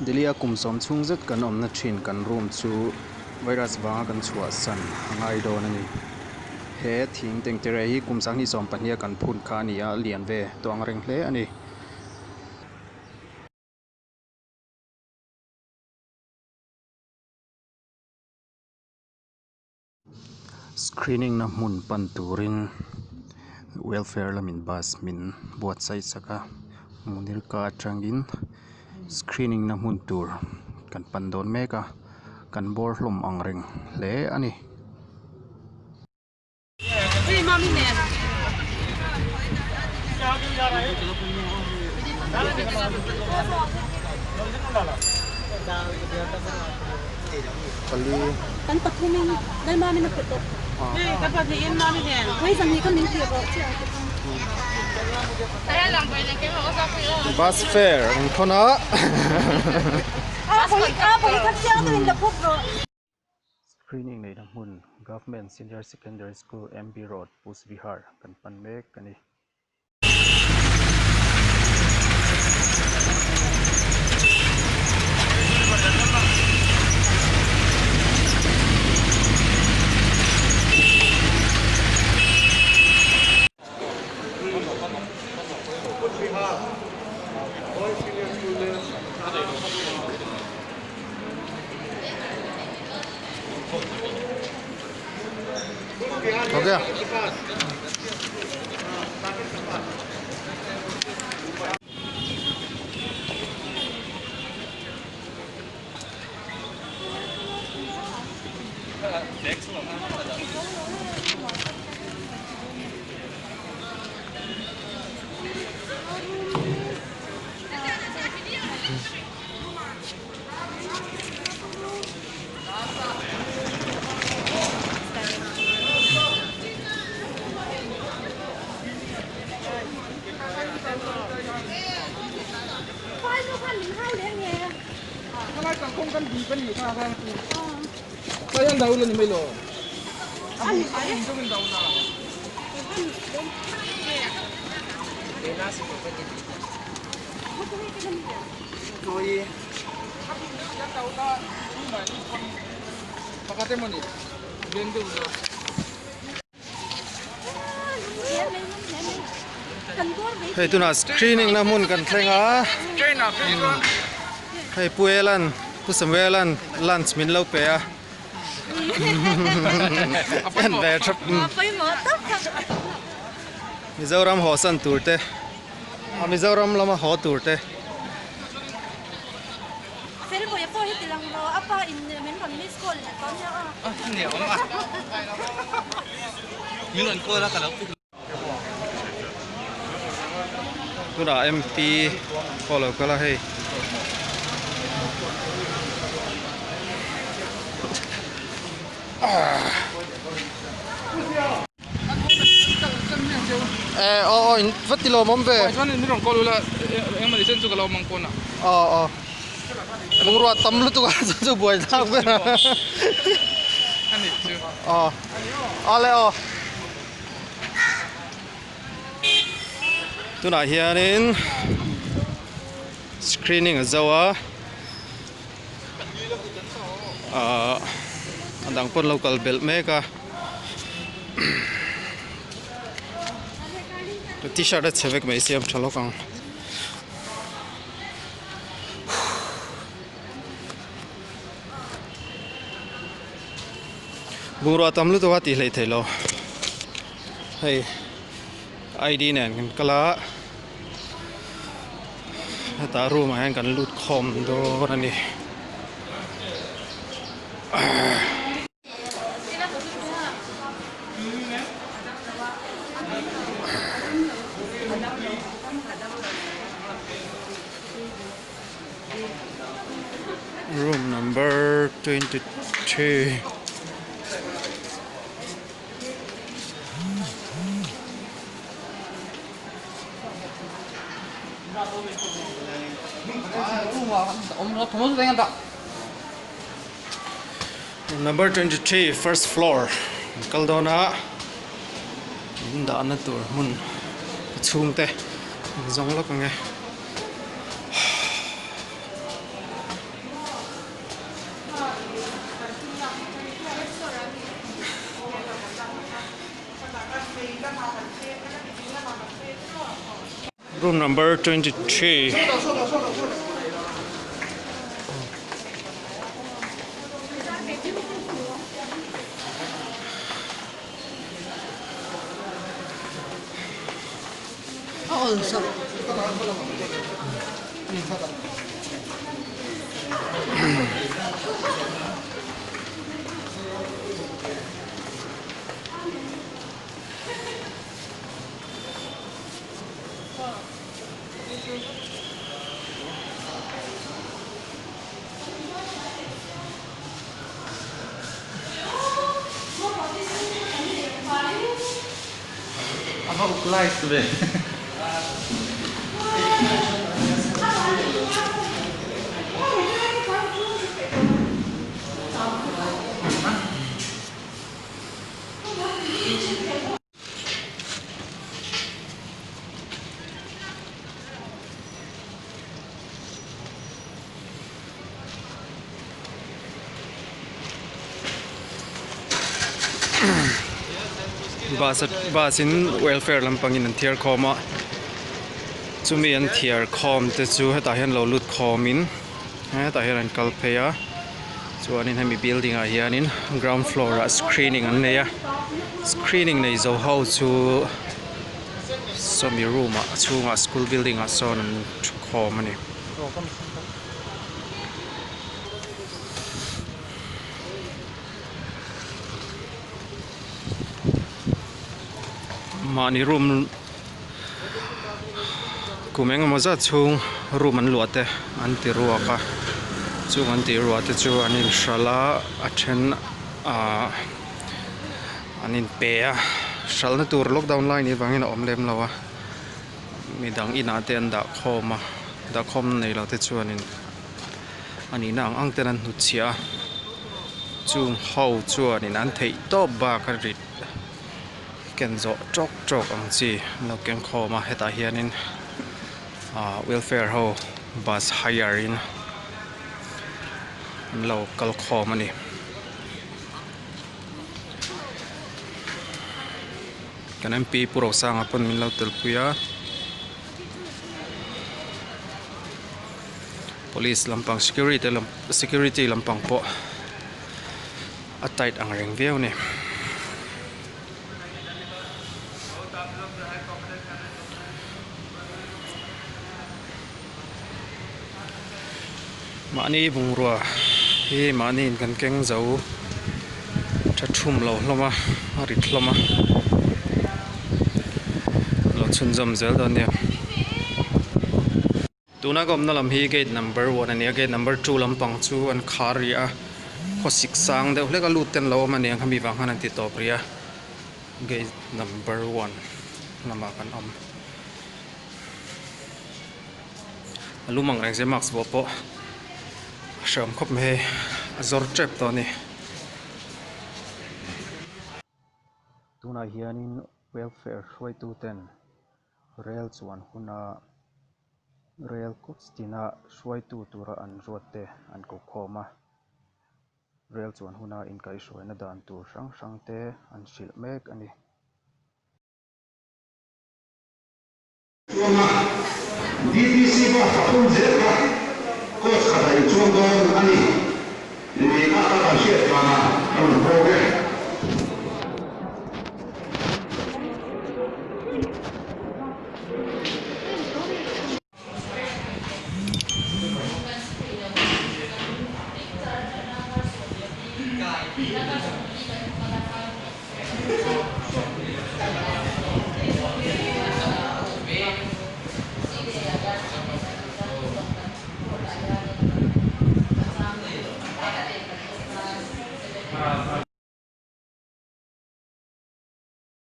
Delhi kum som chung zet kan omna thin kan room chu virus vanga kan chhuah san hangai dawn ani he thing tengtere hi kum sang ni som pahnia kan phun kha ni a lian ve to ang reng hle ani screening na hmun pan turin welfare lamin bas min buatsaih saka munir ka atangin screening na hmun tur kan pan don meka kan bawr hlom ang reng hle ani Kali kan pathuming dal mami na pito kan pathiin mami den wei sang ni kan ning tiya ko kaya lang pwede kayo sa pilo bus fare ang thona poi thak sia to in the pop ro screening nei na hmun government senior secondary school MB road Pusbihar kan pan mek kani हो गया không cần gì bên gì sao ra cái anh đầu lên mày lo anh cho mình đầu nào rồi đầu ta pakai mana ni blender udah hey tu na screening na hmun kan thlenga train up hey puelan pusamwelan lunch min lo pe a en ve thap poi mo tak Mizoram ho san turte Mizoram lama ho turte sel ko ya po hiti lang ro apa in men kon miss call na kon ya nhiều lắm à những lần cô ra cả lớp tu na MP follow kala hey phát ti lo mom ve cho nên nó còn là em mà đi xem cho cái lawm con à mung ruat tam lu tu chu buai thak ve anih chứ le tu na hianin screening azawa andang pon local belt meka t-shirt at sevek mai siam thalokang bungro tamlu to wati hlei thelo hey ID nen kan kala ta room han kan lut khom do ani room number 22 number 23 first floor kaldona da na tur mun chung te zong lo ka nge Room number 23. Oh, sorry. Apa ukulai tu be? Basin welfare lampangin an thiar khawma chumi an thiar khawm te chu heta hian lo lut khawmin heta hian an kal phei chuanin hemi building ah hianin ground floor ah screening an neia screening nei zo ho chu somi room ah chunga school building ah sawn an khawm ani mani room kumeng maza chung room an luate an ti ruaka chung an ti ruate chu anin shala athen anin pe a shalna tur lockdown line ni wangin omlem lawa midang ina te an da khoma da khom nei lo te chu anin ani na ang ten an huchia chung ho chu anin an thei to ba ka rit kenzo chok ang chi no ken khoma heta hianin welfare ho bus hiring local khomani kan MP puro sang apon min lo telpuya police lampang security lampang po atait ang reng view ni mani bungrua hi mani kan keng zo thum lo hloma rit hloma lo chunjam zel don ya tuna gom na lam hi gate number 1 ania gate number 2 lampang chu an kharia khosik sang de hlega luten lo ma neng khami wang hanan ti to priya gate number 1 lama kan om alumang reng se max bo po sham khop me azor trap to ni tuna hianin welfare hoi tu ten rel chuan huna rel coach tina hoi tu tura an rote an ko khoma rel chuan huna in kai hroina dan tur sang te an shil mek ani DPC ba fakun zeka coach khatai chungdon ani ni ka shet kana an proge